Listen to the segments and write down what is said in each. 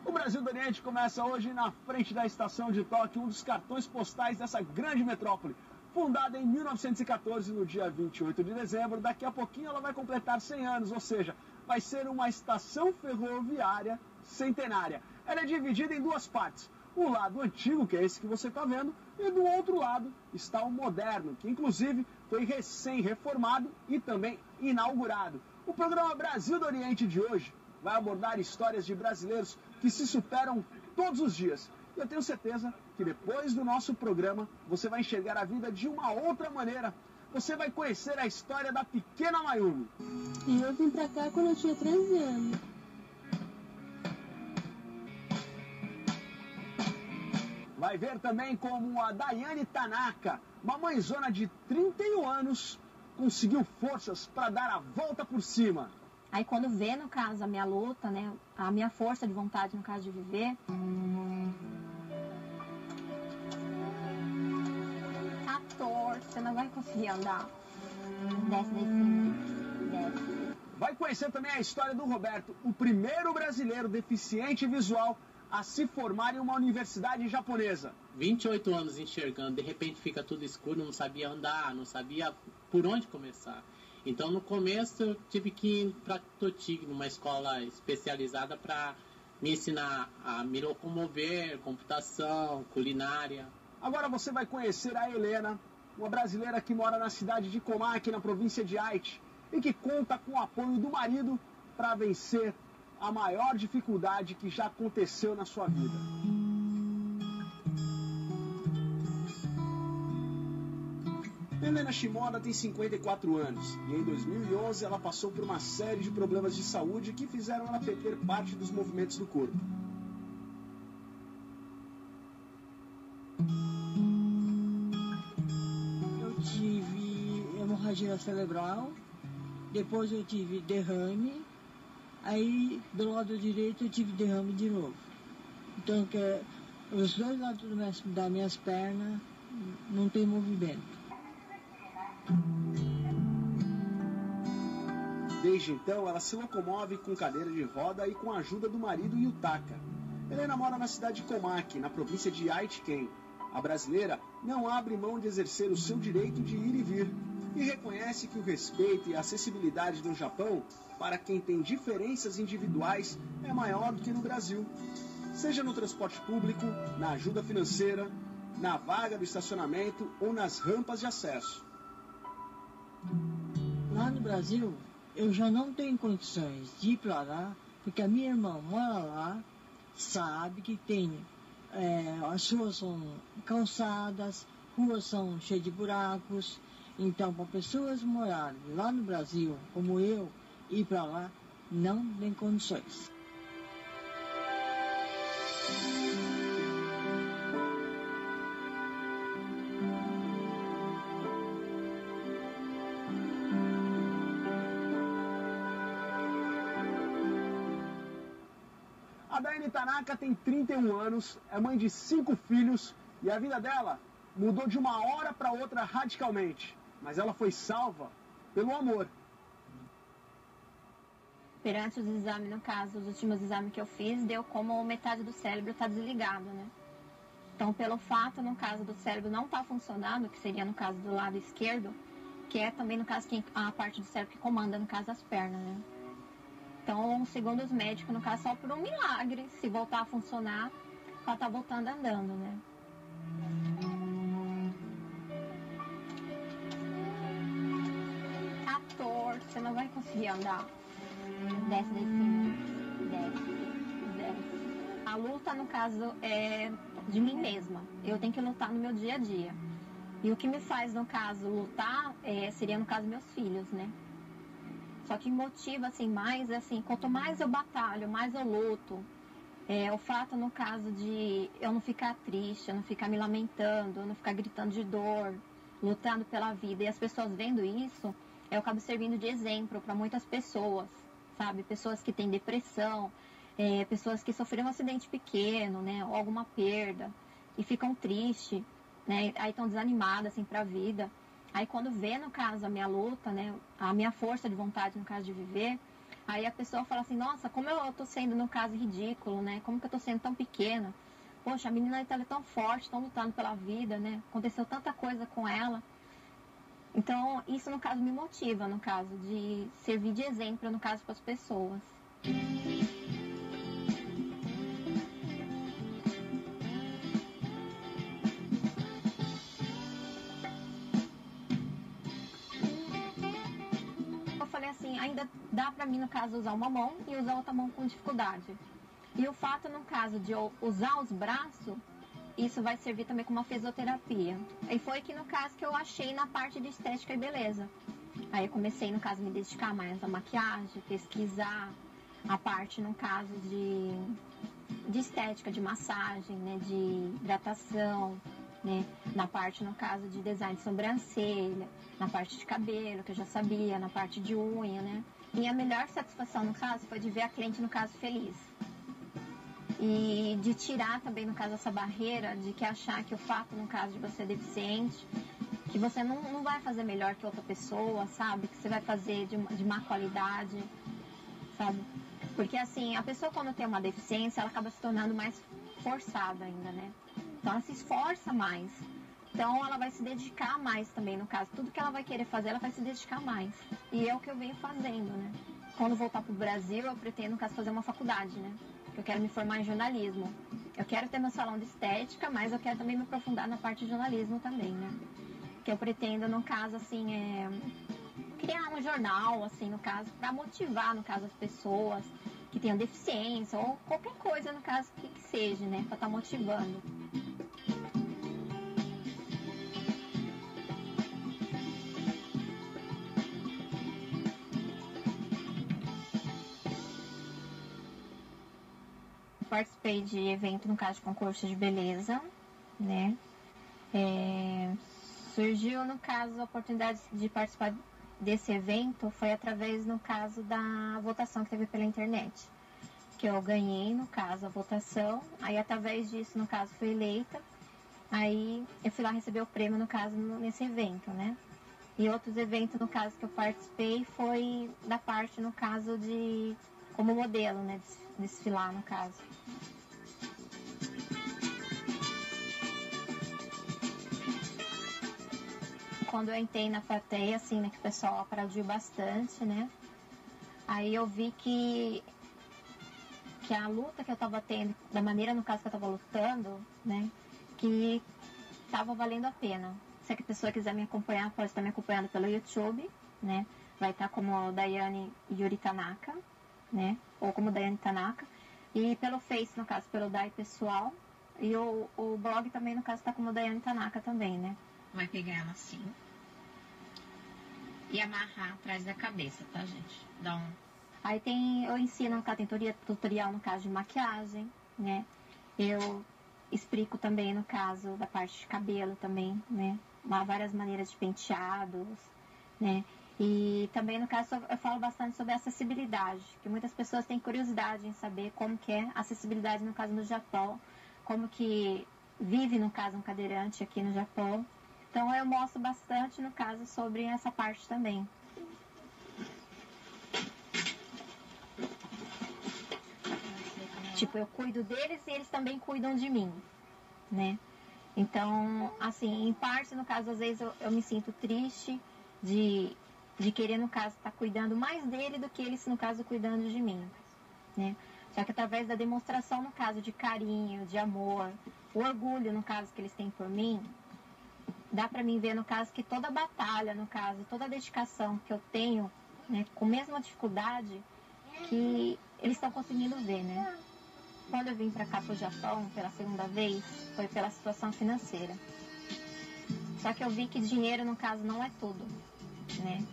O Brasil do Oriente começa hoje na frente da estação de Tóquio, um dos cartões postais dessa grande metrópole. Fundada em 1914, no dia 28 de dezembro, daqui a pouquinho ela vai completar 100 anos, ou seja, vai ser uma estação ferroviária centenária. Ela é dividida em duas partes. O lado antigo, que é esse que você está vendo, e do outro lado está o moderno, que inclusive foi recém-reformado e também inaugurado. O programa Brasil do Oriente de hoje vai abordar histórias de brasileiros que se superam todos os dias. E eu tenho certeza que depois do nosso programa você vai enxergar a vida de uma outra maneira. Você vai conhecer a história da pequena Mayumi. E eu vim pra cá quando eu tinha 13 anos. Vai ver também como a Daiane Tanaka, uma mãezona de 31 anos, conseguiu forças para dar a volta por cima. Aí quando vê, no caso, a minha luta, né, a minha força de vontade, no caso de viver, tá torto, você não vai conseguir andar. Desce daí sim, desce. Vai conhecer também a história do Roberto, o primeiro brasileiro deficiente visual a se formar em uma universidade japonesa. 28 anos enxergando, de repente fica tudo escuro, não sabia andar, não sabia por onde começar. Então no começo eu tive que ir para Totig, numa escola especializada para me ensinar a me locomover, computação, culinária. Agora você vai conhecer a Helena, uma brasileira que mora na cidade de Komaki, na província de Aichi, e que conta com o apoio do marido para vencer a maior dificuldade que já aconteceu na sua vida. Helena Shimoda tem 54 anos e em 2011 ela passou por uma série de problemas de saúde que fizeram ela perder parte dos movimentos do corpo. Eu tive hemorragia cerebral, depois eu tive derrame. Aí, do lado direito, eu tive derrame de novo. Então, os dois lados das minhas pernas não tem movimento. Desde então, ela se locomove com cadeira de roda e com a ajuda do marido Yutaka. Helena mora na cidade de Komaki, na província de Aichi-ken. A brasileira não abre mão de exercer o seu direito de ir e vir. E reconhece que o respeito e a acessibilidade no Japão, para quem tem diferenças individuais, é maior do que no Brasil. Seja no transporte público, na ajuda financeira, na vaga do estacionamento ou nas rampas de acesso. Lá no Brasil, eu já não tenho condições de ir para lá, porque a minha irmã mora lá, sabe que tem, as ruas são calçadas, ruas são cheias de buracos. Então, para pessoas morarem lá no Brasil, como eu, ir para lá, não tem condições. A Daiane Tanaka tem 31 anos, é mãe de 5 filhos e a vida dela mudou de uma hora para outra radicalmente. Mas ela foi salva pelo amor. Perante os exames, no caso, os últimos exames que eu fiz, deu como metade do cérebro está desligado, né? Então, pelo fato, no caso do cérebro não estar funcionando, que seria no caso do lado esquerdo, que é também, no caso, a parte do cérebro que comanda, no caso, as pernas, né? Então, segundo os médicos, no caso, só por um milagre, se voltar a funcionar, ela está voltando andando, né? Você não vai conseguir andar. Desce daí sim, desce. A luta, no caso, é de mim mesma. Eu tenho que lutar no meu dia a dia. E o que me faz, no caso, lutar, seria, no caso, meus filhos, né? Só que motiva, assim, mais, assim, quanto mais eu batalho, mais eu luto. O fato, no caso, de eu não ficar triste, eu não ficar me lamentando, eu não ficar gritando de dor, lutando pela vida. E as pessoas vendo isso, eu acabo servindo de exemplo para muitas pessoas, sabe? Pessoas que têm depressão, pessoas que sofreram um acidente pequeno, né? Ou alguma perda e ficam tristes, né? Aí estão desanimadas, assim, para a vida. Aí quando vê, no caso, a minha luta, né, a minha força de vontade, no caso de viver, aí a pessoa fala assim, nossa, como eu tô sendo, no caso, ridículo, né? Como que eu tô sendo tão pequena? Poxa, a menina ela é tão forte, tão lutando pela vida, né? Aconteceu tanta coisa com ela. Então, isso, no caso, me motiva, no caso, de servir de exemplo, no caso, para as pessoas. Eu falei assim, ainda dá para mim, no caso, usar uma mão e usar outra mão com dificuldade. E o fato, no caso, de eu usar os braços, isso vai servir também como uma fisioterapia. E foi que, no caso, que eu achei na parte de estética e beleza. Aí eu comecei, no caso, a me dedicar mais à maquiagem, pesquisar a parte, no caso, de estética, de massagem, né, de hidratação, né, na parte, no caso, de design de sobrancelha, na parte de cabelo, que eu já sabia, na parte de unha, né. E a melhor satisfação, no caso, foi de ver a cliente, no caso, feliz. E de tirar também, no caso, essa barreira de que achar que o fato, no caso de você ser deficiente, que você não vai fazer melhor que outra pessoa, sabe? Que você vai fazer de má qualidade, sabe? Porque, assim, a pessoa quando tem uma deficiência, ela acaba se tornando mais forçada ainda, né? Então, ela se esforça mais. Então, ela vai se dedicar mais também, no caso. Tudo que ela vai querer fazer, ela vai se dedicar mais. E é o que eu venho fazendo, né? Quando voltar pro Brasil, eu pretendo, no caso, fazer uma faculdade, né? Eu quero me formar em jornalismo. Eu quero ter meu salão de estética, mas eu quero também me aprofundar na parte de jornalismo também, né? Que eu pretendo, no caso, assim, criar um jornal, assim, no caso, para motivar, no caso, as pessoas que tenham deficiência ou qualquer coisa, no caso, que seja, né? Para estar motivando. Participei de evento, no caso de concurso de beleza, né? Surgiu, no caso, a oportunidade de participar desse evento foi através, no caso, da votação que teve pela internet. Que eu ganhei, no caso, a votação, aí através disso, no caso, fui eleita, aí eu fui lá receber o prêmio, no caso, nesse evento, né? E outros eventos, no caso, que eu participei foi da parte, no caso, de como modelo, né? Desfilar, no caso. Quando eu entrei na plateia, assim, né, que o pessoal aplaudiu bastante, né? Aí eu vi que a luta que eu tava tendo, da maneira, no caso, que eu tava lutando, né? Que tava valendo a pena. Se a pessoa quiser me acompanhar, pode estar me acompanhando pelo YouTube, né? Vai estar como Daiane Yuri Tanaka, né? Ou como Daiane Tanaka. E pelo Face, no caso, pelo Dai Pessoal. E o blog também, no caso, está como Daiane Tanaka também, né? Vai pegar ela assim e amarrar atrás da cabeça, tá, gente? Dá um... Aí eu ensino, no caso, tem tutorial, no caso, de maquiagem, né? Eu explico também, no caso, da parte de cabelo também, né? Várias maneiras de penteados, né? E também, no caso, eu falo bastante sobre acessibilidade, que muitas pessoas têm curiosidade em saber como que é a acessibilidade, no caso, no Japão, como que vive, no caso, um cadeirante aqui no Japão. Então, eu mostro bastante, no caso, sobre essa parte também. Tipo, eu cuido deles e eles também cuidam de mim, né? Então, assim, em parte, no caso, às vezes eu me sinto triste de querer, no caso, estar cuidando mais dele do que eles, no caso, cuidando de mim, né? Só que através da demonstração, no caso, de carinho, de amor, o orgulho, no caso, que eles têm por mim, dá pra mim ver, no caso, que toda a batalha, no caso, toda a dedicação que eu tenho, né, com a mesma dificuldade, que eles estão conseguindo ver, né? Quando eu vim pra cá pro Japão, pela segunda vez, foi pela situação financeira. Só que eu vi que dinheiro, no caso, não é tudo, né?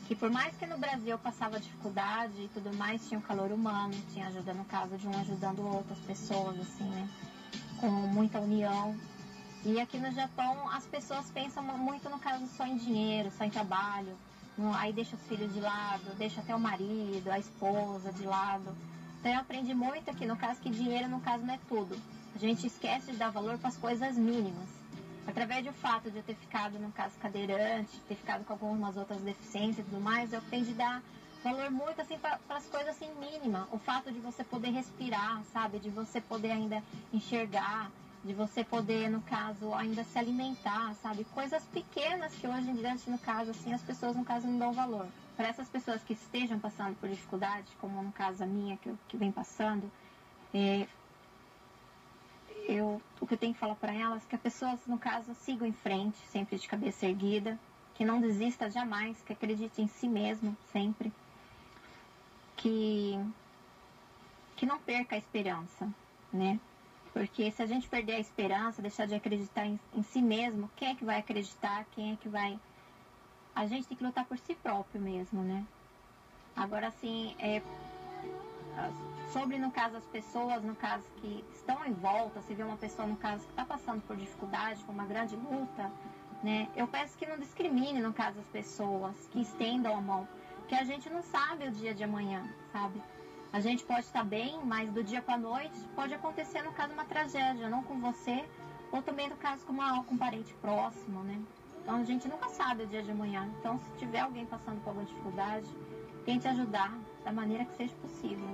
Que por mais que no Brasil eu passava dificuldade e tudo mais, tinha um calor humano, tinha ajuda, no caso, de um ajudando outras pessoas, assim, né? Com muita união. E aqui no Japão, as pessoas pensam muito, no caso, só em dinheiro, só em trabalho. Aí deixa os filhos de lado, deixa até o marido, a esposa de lado. Então eu aprendi muito aqui, no caso, que dinheiro, no caso, não é tudo. A gente esquece de dar valor para as coisas mínimas. através do fato de eu ter ficado, no caso, cadeirante, ter ficado com algumas outras deficiências e tudo mais, eu aprendi a dar valor muito, assim, para as coisas, assim, mínimas. O fato de você poder respirar, sabe? De você poder ainda enxergar, de você poder, no caso, ainda se alimentar, sabe? Coisas pequenas que hoje em dia, no caso, assim, as pessoas, no caso, não dão valor. Para essas pessoas que estejam passando por dificuldade, como no caso a minha, que vem passando, o que eu tenho que falar para elas é que as pessoas, no caso, sigam em frente, sempre de cabeça erguida, que não desista jamais, que acredite em si mesmo, sempre, que não perca a esperança, né? Porque se a gente perder a esperança, deixar de acreditar em si mesmo, quem é que vai acreditar? Quem é que vai... A gente tem que lutar por si próprio mesmo, né? Agora, assim, sobre, no caso, as pessoas, no caso, que estão em volta, se vê uma pessoa, no caso, que está passando por dificuldade, por uma grande luta, né? Eu peço que não discrimine, no caso, as pessoas, que estendam a mão, porque a gente não sabe o dia de amanhã, sabe? A gente pode estar bem, mas do dia para a noite pode acontecer, no caso, uma tragédia, não com você, ou também, no caso, com um parente próximo, né? Então, a gente nunca sabe o dia de amanhã. Então, se tiver alguém passando por alguma dificuldade, tente ajudar da maneira que seja possível.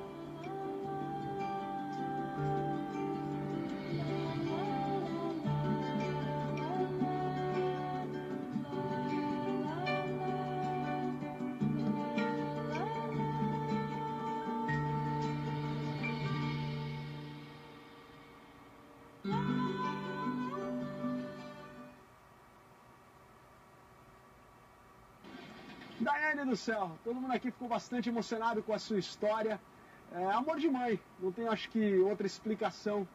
Daiane do céu, todo mundo aqui ficou bastante emocionado com a sua história. Amor de mãe, não tem, acho que, outra explicação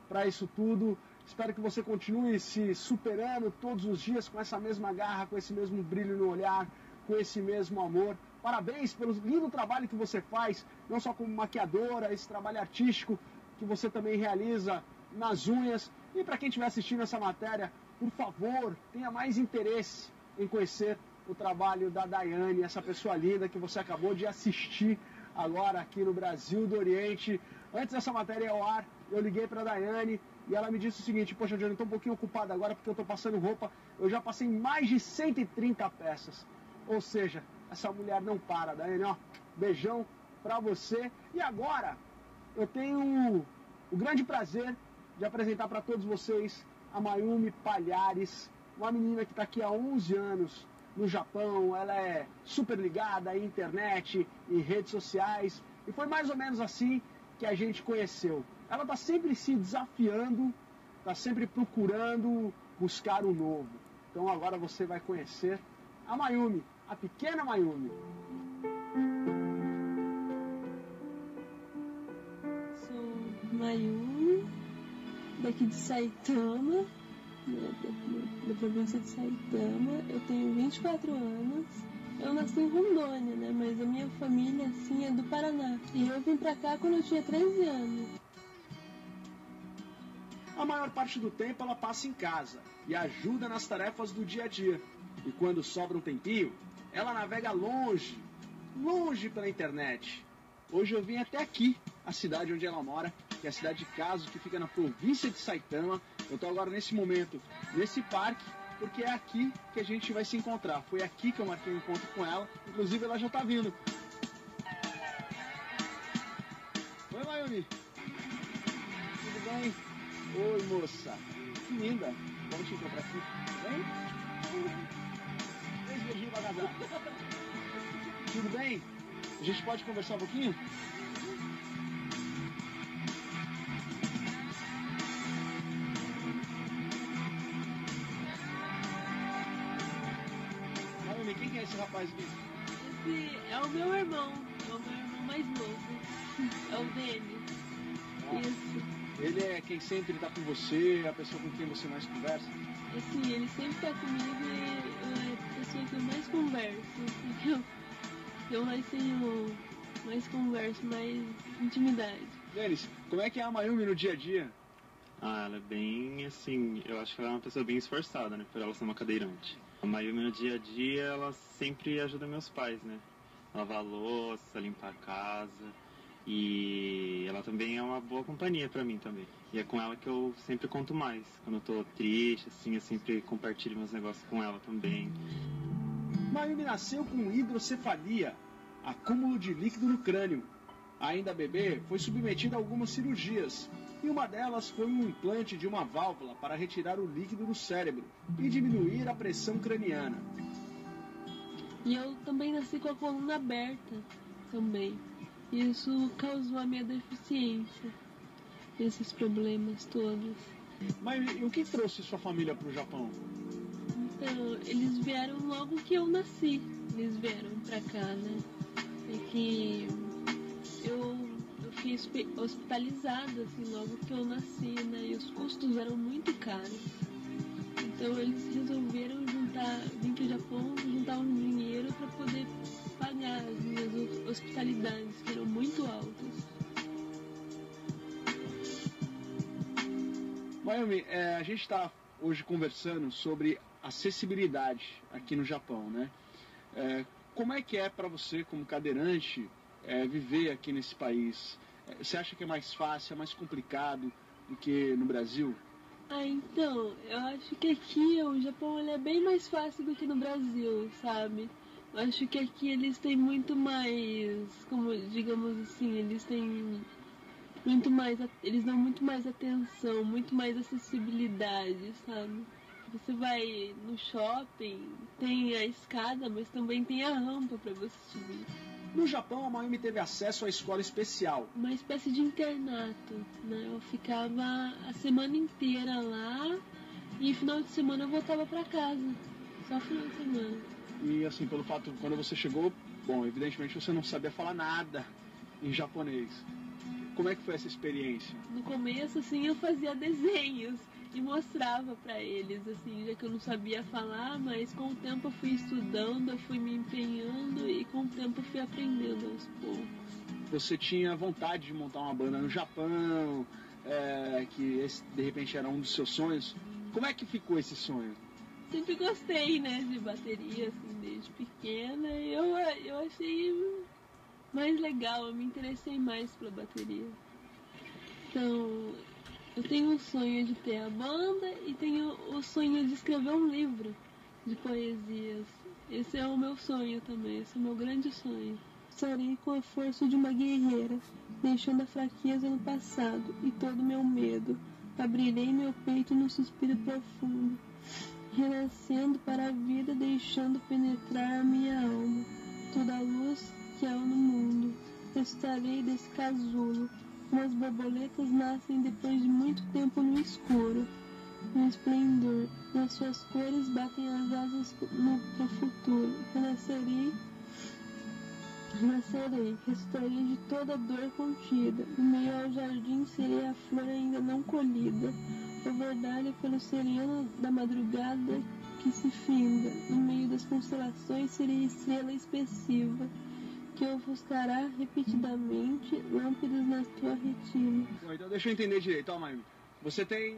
para isso tudo. Espero que você continue se superando todos os dias com essa mesma garra, com esse mesmo brilho no olhar, com esse mesmo amor. Parabéns pelo lindo trabalho que você faz, não só como maquiadora, esse trabalho artístico que você também realiza nas unhas. E para quem estiver assistindo essa matéria, por favor, tenha mais interesse em conhecer o trabalho da Daiane, essa pessoa linda que você acabou de assistir agora aqui no Brasil do Oriente. Antes dessa matéria ao ar, eu liguei para a Daiane e ela me disse o seguinte: poxa, Johnny, eu estou um pouquinho ocupada agora porque eu estou passando roupa. Eu já passei mais de 130 peças. Ou seja, essa mulher não para, Daiane, ó. Beijão para você. E agora, eu tenho o grande prazer de apresentar para todos vocês a Mayumi Palhares, uma menina que está aqui há 11 anos no Japão. Ela é super ligada à internet e redes sociais, e foi mais ou menos assim que a gente conheceu. Ela está sempre se desafiando, está sempre procurando buscar o novo. Então agora você vai conhecer a Mayumi, a pequena Mayumi. Sou Mayumi, daqui de Saitama, da província de Saitama. Eu tenho 24 anos. Eu nasci em Rondônia, né? Mas a minha família, assim, é do Paraná. E eu vim pra cá quando eu tinha 13 anos. A maior parte do tempo ela passa em casa e ajuda nas tarefas do dia a dia. E quando sobra um tempinho, ela navega longe, longe pela internet. Hoje eu vim até aqui, a cidade onde ela mora, que é a cidade de Kazu, que fica na província de Saitama. Eu estou agora nesse momento, nesse parque, porque é aqui que a gente vai se encontrar. Foi aqui que eu marquei um encontro com ela, inclusive ela já está vindo. Oi, Mayumi. Tudo bem? Oi, moça. Que linda. Vamos te encontrar aqui. Vem? Três beijinhos pra casar. Tudo bem? A gente pode conversar um pouquinho? Mayumi, quem que é esse rapaz aqui? Esse é o meu irmão mais novo. É o Denis. Isso. Ele é quem sempre está com você, a pessoa com quem você mais conversa? Assim, ele sempre tá comigo e é a pessoa que eu mais converso. Porque eu mais tenho mais conversa, mais intimidade. Denis, como é que é a Mayumi no dia a dia? Ah, ela é bem, assim, eu acho que ela é uma pessoa bem esforçada, né, por ela ser uma cadeirante. A Mayumi no dia a dia, ela sempre ajuda meus pais, né, lavar a louça, limpar a casa. E ela também é uma boa companhia pra mim também. E é com ela que eu sempre conto mais. Quando eu tô triste, assim, eu sempre compartilho meus negócios com ela também. Mayumi nasceu com hidrocefalia, acúmulo de líquido no crânio. Ainda bebê, foi submetida a algumas cirurgias. E uma delas foi um implante de uma válvula para retirar o líquido do cérebro e diminuir a pressão craniana. E eu também nasci com a coluna aberta também. Isso causou a minha deficiência, esses problemas todos. Mas e o que trouxe sua família para o Japão? Então, eles vieram logo que eu nasci. Eles vieram pra cá, né? É que eu fiquei hospitalizada, assim, logo que eu nasci, né? E os custos eram muito caros. Então, eles resolveram vir pro Japão, juntar um dinheiro para poder pagar as minhas hospitalidades, que eram muito altas. Mayumi, a gente está hoje conversando sobre acessibilidade aqui no Japão, né? Como é que é para você, como cadeirante, viver aqui nesse país? Você acha que é mais fácil, é mais complicado do que no Brasil? Então, eu acho que aqui o Japão ele é bem mais fácil do que no Brasil, sabe? Eu acho que aqui eles têm muito mais, como digamos assim, eles dão muito mais atenção, muito mais acessibilidade, sabe? Você vai no shopping, tem a escada, mas também tem a rampa para você subir. No Japão, a Mayumi teve acesso à escola especial. Uma espécie de internato, né? Eu ficava a semana inteira lá e final de semana eu voltava para casa. Só final de semana. E assim, pelo fato, quando você chegou, bom, evidentemente você não sabia falar nada em japonês. Como é que foi essa experiência? No começo, assim, eu fazia desenhos e mostrava para eles, assim, já que eu não sabia falar, mas com o tempo eu fui estudando, eu fui me empenhando e com o tempo eu fui aprendendo aos poucos. Você tinha vontade de montar uma banda no Japão, que esse, de repente, era um dos seus sonhos. Como é que ficou esse sonho? Sempre gostei, né, de bateria, assim, desde pequena, e eu achei mais legal, eu me interessei mais pela bateria. Então, eu tenho o sonho de ter a banda e tenho o sonho de escrever um livro de poesias. Esse é o meu sonho também, esse é o meu grande sonho. Estarei com a força de uma guerreira, deixando a fraqueza no passado e todo o meu medo. Abrirei meu peito num suspiro profundo, renascendo para a vida, deixando penetrar a minha alma. Toda a luz que há no mundo, ressuscitarei desse casulo. Como as borboletas nascem depois de muito tempo no escuro, no esplendor, nas suas cores batem as asas no futuro. Renascerei, ressuscitarei de toda dor contida. No meio ao jardim serei a flor ainda não colhida. O verdade pelo sereno da madrugada que se finda. No meio das constelações serei estrela expressiva, que ofuscará repetidamente lâmpadas na tua retina. Bom, então deixa eu entender direito, ó, Mayumi. Você tem,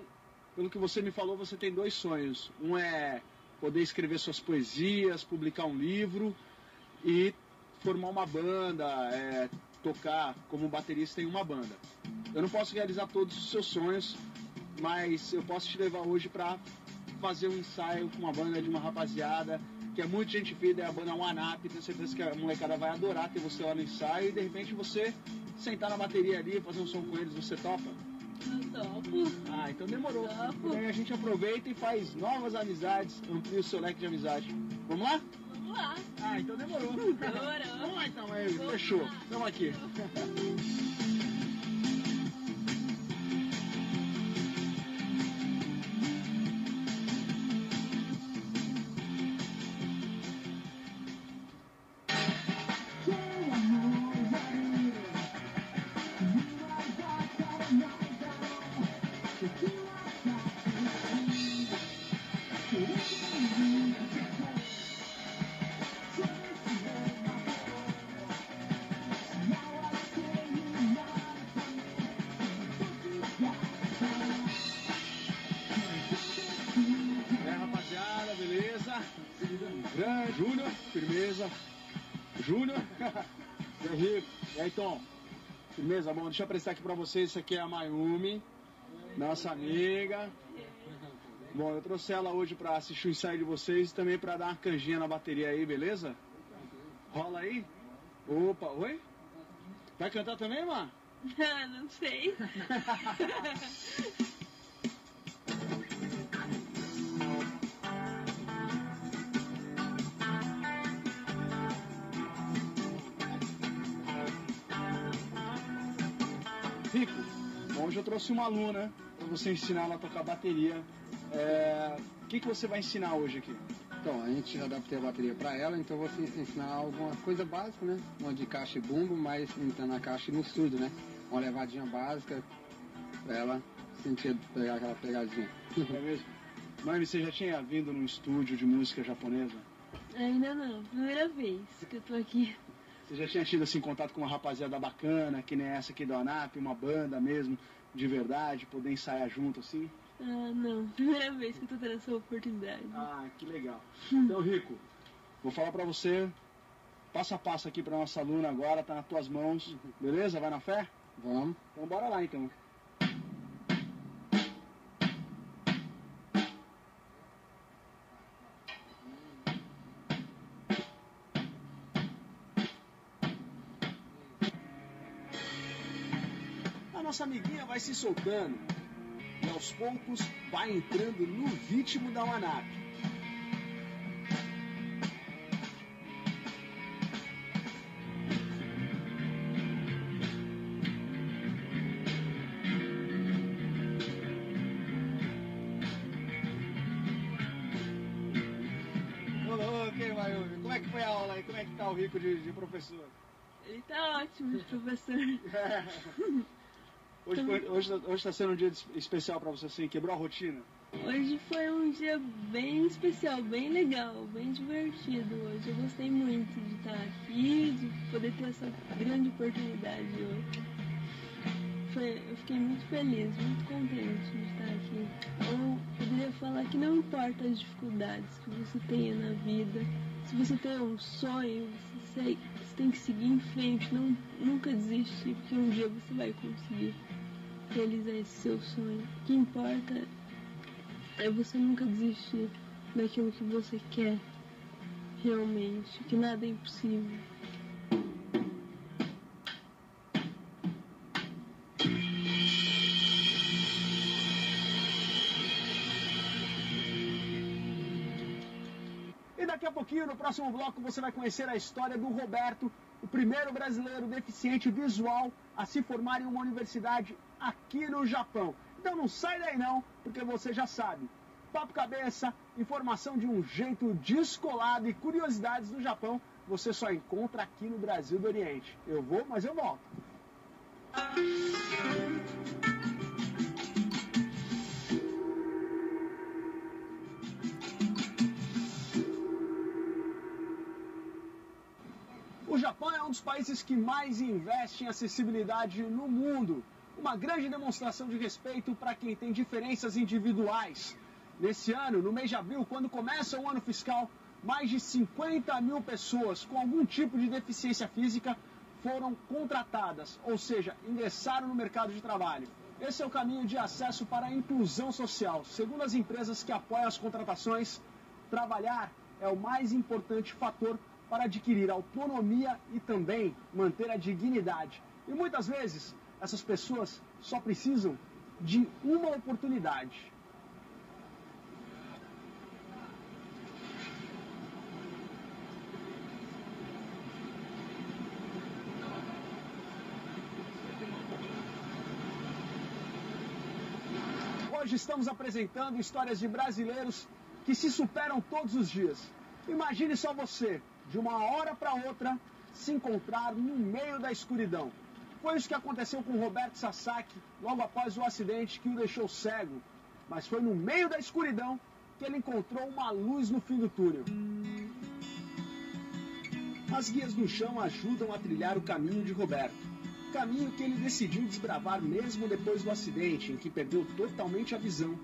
pelo que você me falou, você tem dois sonhos. Um é poder escrever suas poesias, publicar um livro e formar uma banda, tocar como baterista em uma banda. Eu não posso realizar todos os seus sonhos, mas eu posso te levar hoje para fazer um ensaio com uma banda de uma rapaziada que é muito gente fina, é a banda One Up. Tenho certeza que a molecada vai adorar ter você lá no ensaio e de repente você sentar na bateria ali, fazer um som com eles. Você topa? Eu topo. Ah, então demorou. Topo. E aí a gente aproveita e faz novas amizades, amplia o seu leque de amizade. Vamos lá? Vamos lá. Ah, então demorou. Demorou. Vamos lá então, aí. Fechou. Vamos aqui. Júnior, firmeza. Júnior, Henrique. E aí, Tom? Firmeza? Bom, deixa eu apresentar aqui pra vocês. Isso aqui é a Mayumi, nossa amiga. Bom, eu trouxe ela hoje pra assistir o ensaio de vocês e também pra dar uma canjinha na bateria aí, beleza? Rola aí? Opa, oi? Vai cantar também, Má? Não sei. Rico, hoje eu trouxe uma aluna para você ensinar ela a tocar bateria. O que você vai ensinar hoje aqui? Então, a gente já adaptei a bateria para ela, então eu vou ensinar alguma coisa básica, né? Uma de caixa e bumbo, mas entrando na caixa e no surdo, né? Uma levadinha básica para ela sentir, pegar aquela pegadinha. É mesmo? Mãe, você já tinha vindo num estúdio de música japonesa? Ainda não, primeira vez que eu tô aqui. Você já tinha tido assim contato com uma rapaziada bacana, que nem essa aqui do ANAP, uma banda mesmo, de verdade, poder ensaiar junto assim? Não, primeira vez que eu tô tendo essa oportunidade. Ah, que legal. Então, Rico, vou falar pra você, passo a passo aqui pra nossa aluna agora, tá nas tuas mãos, beleza? Vai na fé? Vamos. Então bora lá então. A nossa amiguinha vai se soltando e aos poucos vai entrando no ritmo da ANAP. Ok, Mayumi, como é que foi a aula aí? Como é que tá o Rico de professor? Ele tá ótimo, professor. Hoje tá sendo um dia especial pra você, assim, quebrou a rotina? Hoje foi um dia bem especial, bem legal, bem divertido hoje. Eu gostei muito de estar aqui, de poder ter essa grande oportunidade hoje. Eu fiquei muito feliz, muito contente de estar aqui. Eu poderia falar que não importa as dificuldades que você tenha na vida, se você tem um sonho, você tem que seguir em frente, nunca desistir, porque um dia você vai conseguir realizar esse seu sonho. O que importa é você nunca desistir daquilo que você quer realmente, que nada é impossível. E daqui a pouquinho, no próximo bloco, você vai conhecer a história do Roberto, o primeiro brasileiro deficiente visual a se formar em uma universidade aqui no Japão. Então não sai daí não, porque você já sabe. Papo cabeça, informação de um jeito descolado e curiosidades do Japão, você só encontra aqui no Brasil do Oriente. Eu vou, mas eu volto. O Japão é um dos países que mais investe em acessibilidade no mundo. Uma grande demonstração de respeito para quem tem diferenças individuais. Nesse ano, no mês de abril, quando começa o ano fiscal, mais de 50 mil pessoas com algum tipo de deficiência física foram contratadas, ou seja, ingressaram no mercado de trabalho. Esse é o caminho de acesso para a inclusão social. Segundo as empresas que apoiam as contratações, trabalhar é o mais importante fator para adquirir autonomia e também manter a dignidade. E muitas vezes, essas pessoas só precisam de uma oportunidade. Hoje estamos apresentando histórias de brasileiros que se superam todos os dias. Imagine só você, de uma hora para outra, se encontrar no meio da escuridão. Foi isso que aconteceu com Roberto Sasaki logo após o acidente que o deixou cego. Mas foi no meio da escuridão que ele encontrou uma luz no fim do túnel. As guias no chão ajudam a trilhar o caminho de Roberto. Caminho que ele decidiu desbravar mesmo depois do acidente, em que perdeu totalmente a visão.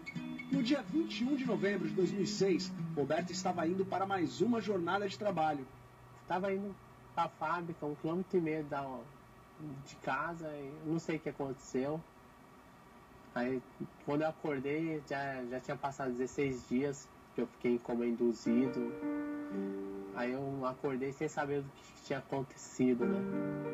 No dia 21 de novembro de 2006, Roberto estava indo para mais uma jornada de trabalho. Estava indo para a fábrica, 1,5 km de casa, eu não sei o que aconteceu. Aí, quando eu acordei, já tinha passado 16 dias que eu fiquei em coma induzido. Aí eu acordei sem saber do que tinha acontecido, né?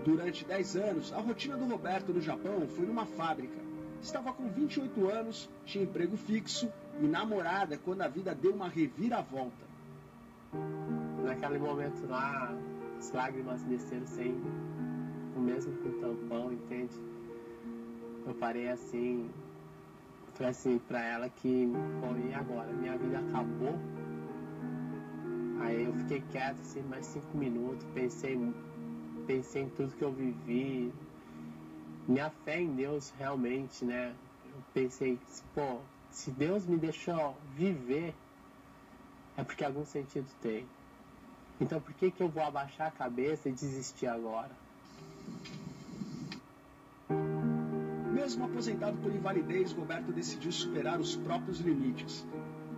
Durante 10 anos, a rotina do Roberto no Japão foi numa fábrica. Estava com 28 anos, tinha emprego fixo e namorada quando a vida deu uma reviravolta. Naquele momento lá, as lágrimas desceram sem, mesmo com tampão, entende? Eu parei assim, falei assim pra ela que, bom, e agora? Minha vida acabou? Aí eu fiquei quieto assim, mais 5 minutos, pensei em tudo que eu vivi, minha fé em Deus realmente, né? Eu pensei, pô, se Deus me deixou viver, é porque algum sentido tem. Então por que eu vou abaixar a cabeça e desistir agora? Mesmo aposentado por invalidez, Roberto decidiu superar os próprios limites.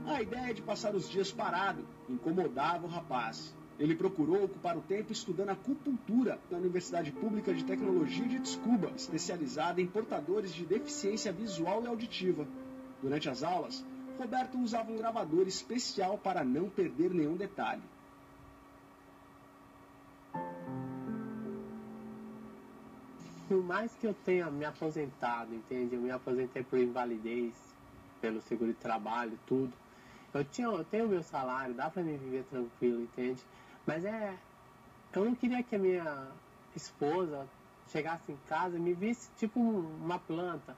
A ideia de passar os dias parado incomodava o rapaz. Ele procurou ocupar o tempo estudando acupuntura na Universidade Pública de Tecnologia de Tsukuba, especializada em portadores de deficiência visual e auditiva. Durante as aulas, Roberto usava um gravador especial para não perder nenhum detalhe. Por mais que eu tenha me aposentado, entende? Eu me aposentei por invalidez, pelo seguro de trabalho, tudo. Eu tenho meu salário, dá pra me viver tranquilo, entende? Mas eu não queria que a minha esposa chegasse em casa e me visse tipo uma planta.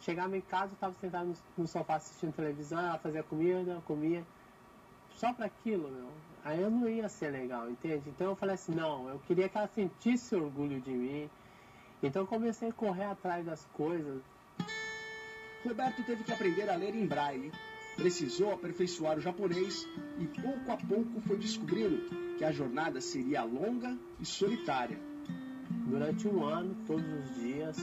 Chegava em casa, eu estava sentado no sofá assistindo televisão, ela fazia comida, eu comia. Só para aquilo, meu. Aí eu não ia ser legal, entende? Então eu falei assim, não, eu queria que ela sentisse orgulho de mim. Então eu comecei a correr atrás das coisas. Roberto teve que aprender a ler em braille. Precisou aperfeiçoar o japonês e pouco a pouco foi descobrindo que a jornada seria longa e solitária. Durante um ano, todos os dias,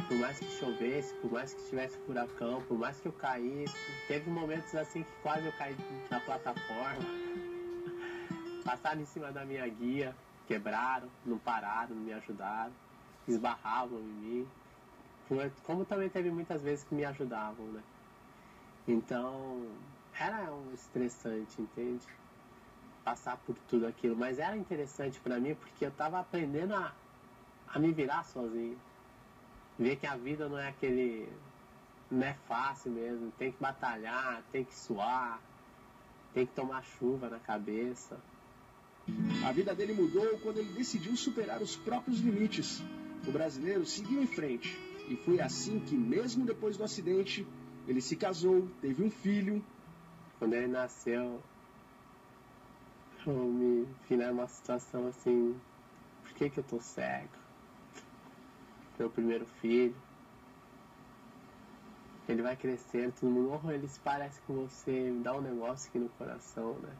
por mais que chovesse, por mais que tivesse furacão, por mais que eu caísse, teve momentos assim que quase eu caí na plataforma, passaram em cima da minha guia, quebraram, não pararam, não me ajudaram, esbarravam em mim, como também teve muitas vezes que me ajudavam, né? Então, era um estressante, entende? Passar por tudo aquilo, mas era interessante pra mim porque eu tava aprendendo a me virar sozinho. Ver que a vida não é fácil mesmo, tem que batalhar, tem que suar, tem que tomar chuva na cabeça. A vida dele mudou quando ele decidiu superar os próprios limites. O brasileiro seguiu em frente e foi assim que, mesmo depois do acidente, ele se casou, teve um filho. Quando ele nasceu, eu me vi numa situação assim, por que eu tô cego? Meu primeiro filho, ele vai crescendo, todo mundo, ele se parece com você, me dá um negócio aqui no coração, né?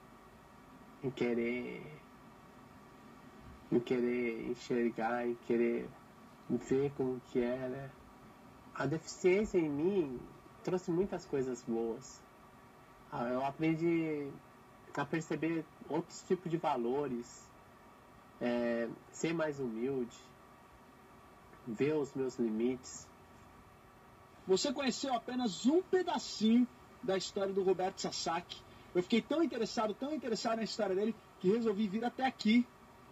Em querer enxergar, em querer ver como que é, né? A deficiência em mim trouxe muitas coisas boas. Eu aprendi a perceber outros tipos de valores, ser mais humilde, ver os meus limites. Você conheceu apenas um pedacinho da história do Roberto Sasaki. Eu fiquei tão interessado na história dele, que resolvi vir até aqui,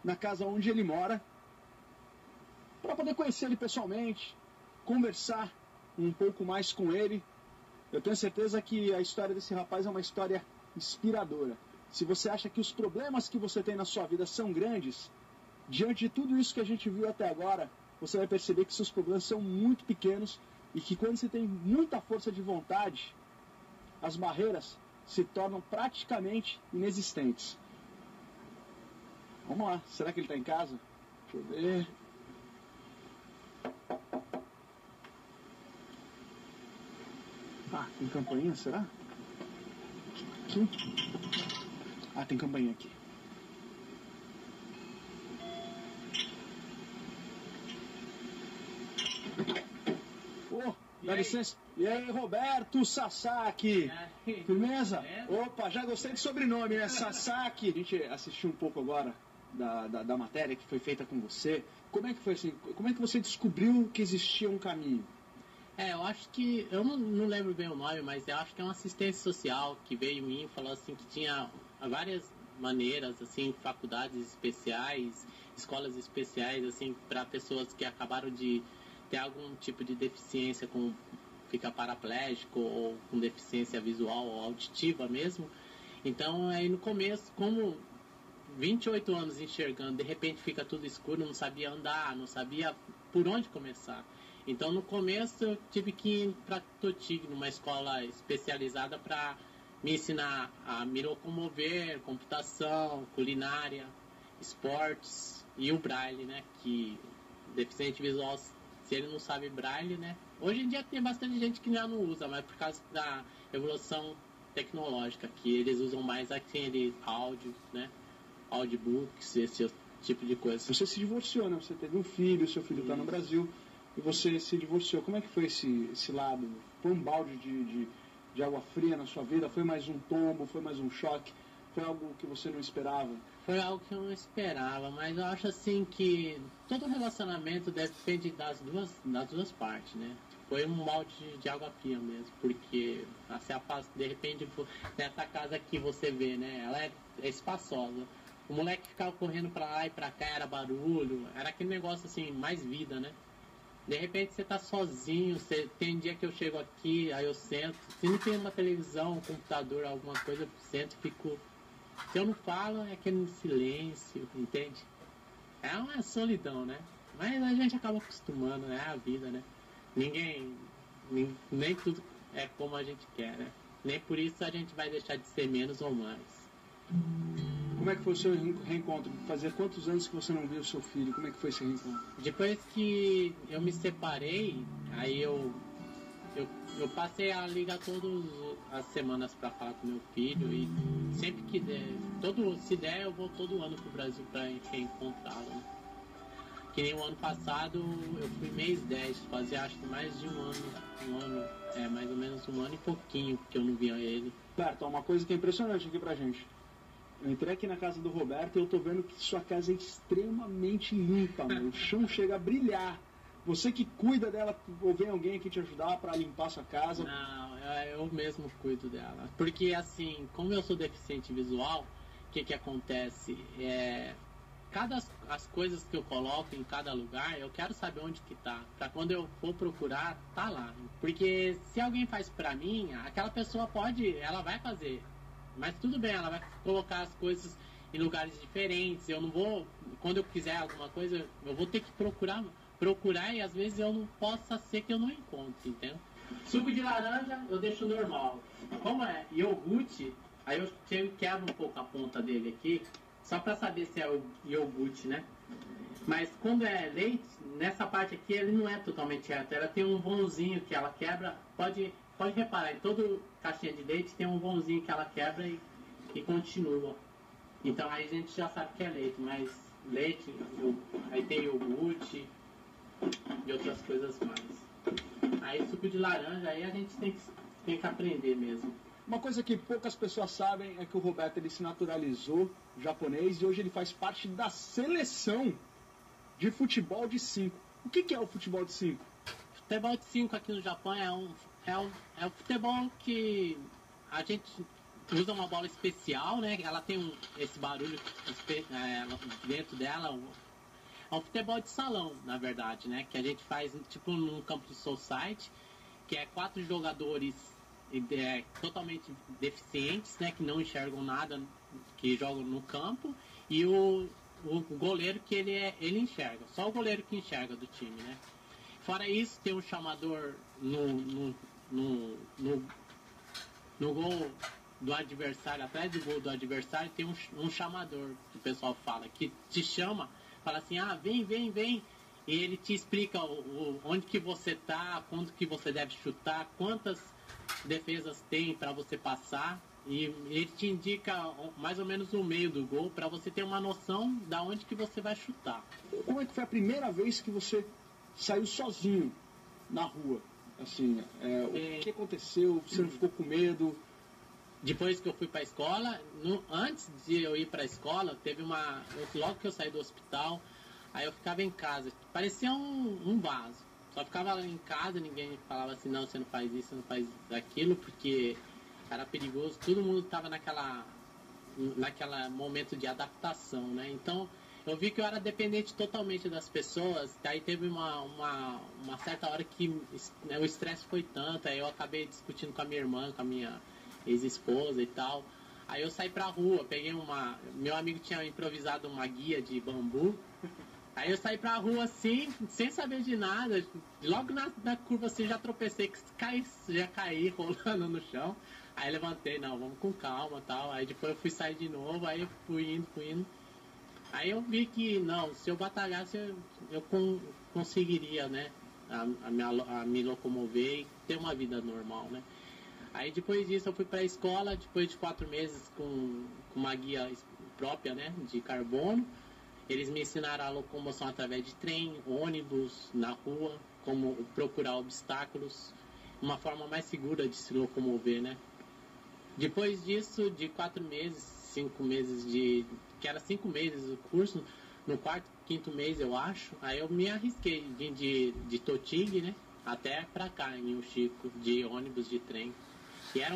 na casa onde ele mora, para poder conhecer ele pessoalmente, conversar um pouco mais com ele. Eu tenho certeza que a história desse rapaz é uma história inspiradora. Se você acha que os problemas que você tem na sua vida são grandes, diante de tudo isso que a gente viu até agora, você vai perceber que seus problemas são muito pequenos e que quando você tem muita força de vontade, as barreiras se tornam praticamente inexistentes. Vamos lá, será que ele está em casa? Deixa eu ver. Ah, tem campainha, será? Aqui? Ah, tem campainha aqui. Dá licença. E aí, Roberto Sasaki? Firmeza? Opa, já gostei do sobrenome, né? Sasaki. A gente assistiu um pouco agora da matéria que foi feita com você. Como é que foi assim? Como é que você descobriu que existia um caminho? Eu acho que, eu não lembro bem o nome, mas eu acho que é uma assistência social que veio em mim e falou assim que tinha várias maneiras, assim, faculdades especiais, escolas especiais, assim, para pessoas que acabaram de ter algum tipo de deficiência, como ficar paraplégico ou com deficiência visual ou auditiva mesmo. Então, aí no começo, como 28 anos enxergando, de repente fica tudo escuro, não sabia andar, não sabia por onde começar. Então, no começo, eu tive que ir para Totig, numa escola especializada para me ensinar a me locomover, computação, culinária, esportes e o braille, né? Que deficiente visual, se ele não sabe braille, né? Hoje em dia tem bastante gente que já não usa, mas por causa da evolução tecnológica, que eles usam mais aquele áudio, né? Audiobooks, esse tipo de coisa. Você se divorciou, né? Você teve um filho, seu filho está no Brasil e você se divorciou. Como é que foi esse lado? Foi um balde de água fria na sua vida? Foi mais um tombo? Foi mais um choque? Foi algo que você não esperava? Foi algo que eu não esperava, mas eu acho assim que todo relacionamento depende das duas partes, né? Foi um balde de água fria mesmo, porque de repente nessa casa que você vê, né? Ela é espaçosa. O moleque ficava correndo pra lá e pra cá, era barulho, era aquele negócio assim, mais vida, né? De repente você tá sozinho, tem dia que eu chego aqui, aí eu sento, se não tem uma televisão, um computador, alguma coisa, eu sento, fico... Se eu não falo, é aquele silêncio, entende? É uma solidão, né? Mas a gente acaba acostumando, né? É a vida, né? Nem tudo é como a gente quer, né? Nem por isso a gente vai deixar de ser menos ou mais. Como é que foi o seu reencontro? Fazia quantos anos que você não viu o seu filho? Como é que foi esse reencontro? Depois que eu me separei, aí eu passei a ligar todas as semanas para falar com meu filho e sempre que der, se der eu vou todo ano pro Brasil para reencontrá-lo. Né? Que nem o ano passado eu fui mês 10, fazia acho que mais de um ano, mais ou menos um ano e pouquinho que eu não via ele. Roberto, uma coisa que é impressionante aqui pra gente. Eu entrei aqui na casa do Roberto e eu tô vendo que sua casa é extremamente limpa, meu. O chão chega a brilhar. Você que cuida dela, ou vem alguém aqui te ajudar para limpar sua casa? Não, eu mesmo cuido dela. Porque assim, como eu sou deficiente visual, o que acontece? As coisas que eu coloco em cada lugar, eu quero saber onde que tá. Pra quando eu for procurar, tá lá. Porque se alguém faz pra mim, aquela pessoa ela vai fazer. Mas tudo bem, ela vai colocar as coisas em lugares diferentes. Eu não vou, quando eu quiser alguma coisa, eu vou ter que procurar e às vezes eu não possa ser que eu não encontre, entendeu? Suco de laranja eu deixo normal. Como é iogurte, aí eu quebro um pouco a ponta dele aqui, só para saber se é o iogurte, né? Mas quando é leite, nessa parte aqui ele não é totalmente reto, ela tem um vãozinho que ela quebra, pode reparar, em toda caixinha de leite tem um vãozinho que ela quebra e continua. Então aí a gente já sabe que é leite, mas leite, aí tem iogurte e outras coisas mais. Aí suco de laranja, aí a gente tem que aprender mesmo. Uma coisa que poucas pessoas sabem é que o Roberto ele se naturalizou japonês e hoje ele faz parte da seleção de futebol de 5. O que é o futebol de 5? Futebol de 5 aqui no Japão é um futebol que a gente usa uma bola especial, né? Ela tem esse barulho dentro dela. É um futebol de salão, na verdade, né? Que a gente faz tipo num campo de society, que é 4 jogadores totalmente deficientes, né? Que não enxergam nada, que jogam no campo, e o goleiro que ele enxerga. Só o goleiro que enxerga do time, né? Fora isso, tem um chamador no gol do adversário, atrás do gol do adversário, tem um chamador, que o pessoal fala, que te chama, fala assim, vem, e ele te explica onde que você tá, quando que você deve chutar, quantas defesas tem para você passar, e ele te indica mais ou menos o meio do gol, para você ter uma noção da onde que você vai chutar. Como é que foi a primeira vez que você saiu sozinho na rua? Assim, o que aconteceu? Você não ficou com medo? depois que eu fui para a escola, antes de eu ir para a escola, logo que eu saí do hospital, aí eu ficava em casa, parecia um vaso. Só ficava em casa, ninguém falava assim, não, você não faz isso, você não faz aquilo, porque era perigoso. Todo mundo estava naquela momento de adaptação, né? Então, eu vi que eu era dependente totalmente das pessoas. Daí teve uma certa hora que, né, o estresse foi tanto, aí eu acabei discutindo com a minha irmã, com a minha ex-esposa e tal. Aí eu saí pra rua, meu amigo tinha improvisado uma guia de bambu. Aí eu saí pra rua assim, sem saber de nada. Logo na curva assim, já tropecei, já caí rolando no chão. Aí levantei, não, vamos com calma e tal. Aí depois eu fui sair de novo, aí eu fui indo. Aí eu vi que, não, se eu batalhasse, eu conseguiria, né, a me locomover e ter uma vida normal, né. Aí depois disso eu fui pra escola, depois de 4 meses com uma guia própria, né, de carbono. Eles me ensinaram a locomoção através de trem, ônibus, na rua, como procurar obstáculos, uma forma mais segura de se locomover, né. Depois disso, de 4 meses, 5 meses que era 5 meses o curso, no 4º, 5º mês eu acho, aí eu me arrisquei de Totig, né, até pra cá, em Chico, de ônibus, de trem. E era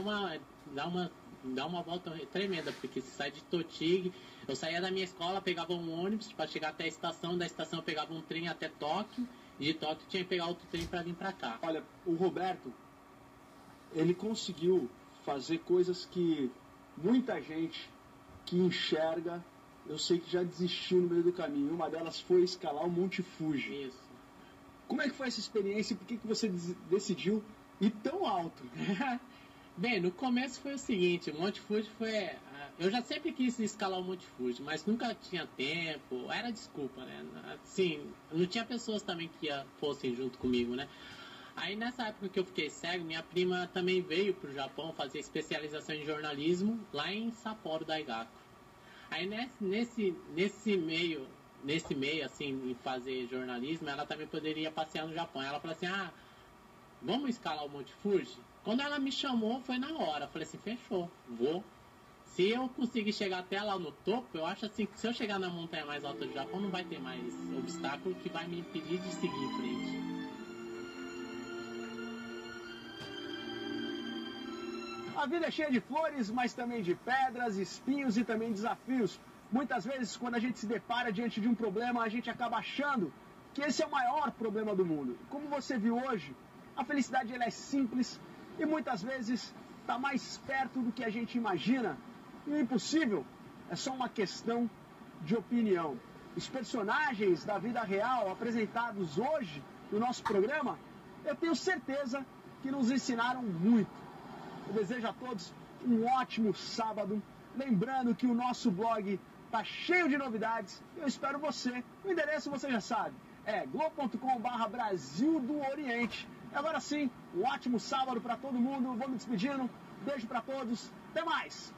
dá uma volta tremenda, porque você sai de Totig, eu saía da minha escola, pegava um ônibus para chegar até a estação, da estação eu pegava um trem até Tóquio, e de Tóquio tinha que pegar outro trem para vir para cá. Olha, o Roberto, ele conseguiu fazer coisas que muita gente que enxerga, eu sei que já desistiu no meio do caminho. Uma delas foi escalar o Monte Fuji. Isso. Como é que foi essa experiência e por que você decidiu ir tão alto? Bem, no começo foi o seguinte, o Monte Fuji foi... Eu já sempre quis escalar o Monte Fuji, mas nunca tinha tempo, era desculpa, né? Assim, não tinha pessoas também que fossem junto comigo, né? Aí nessa época que eu fiquei cego, minha prima também veio pro Japão fazer especialização em jornalismo lá em Sapporo Daigaku. Aí nesse meio assim, em fazer jornalismo, ela também poderia passear no Japão. Ela falou assim, vamos escalar o Monte Fuji? Quando ela me chamou, foi na hora. Eu falei assim, fechou, vou. Se eu conseguir chegar até lá no topo, eu acho assim que se eu chegar na montanha mais alta do Japão, não vai ter mais obstáculo que vai me impedir de seguir em frente. A vida é cheia de flores, mas também de pedras, espinhos e também desafios. Muitas vezes, quando a gente se depara diante de um problema, a gente acaba achando que esse é o maior problema do mundo. Como você viu hoje, a felicidade ela é simples e muitas vezes está mais perto do que a gente imagina. E o impossível é só uma questão de opinião. Os personagens da vida real apresentados hoje no nosso programa, eu tenho certeza que nos ensinaram muito. Eu desejo a todos um ótimo sábado. Lembrando que o nosso blog está cheio de novidades. Eu espero você. O endereço você já sabe. É globo.com/Brasil do Oriente. E agora sim, um ótimo sábado para todo mundo. Vou me despedindo. Beijo para todos. Até mais.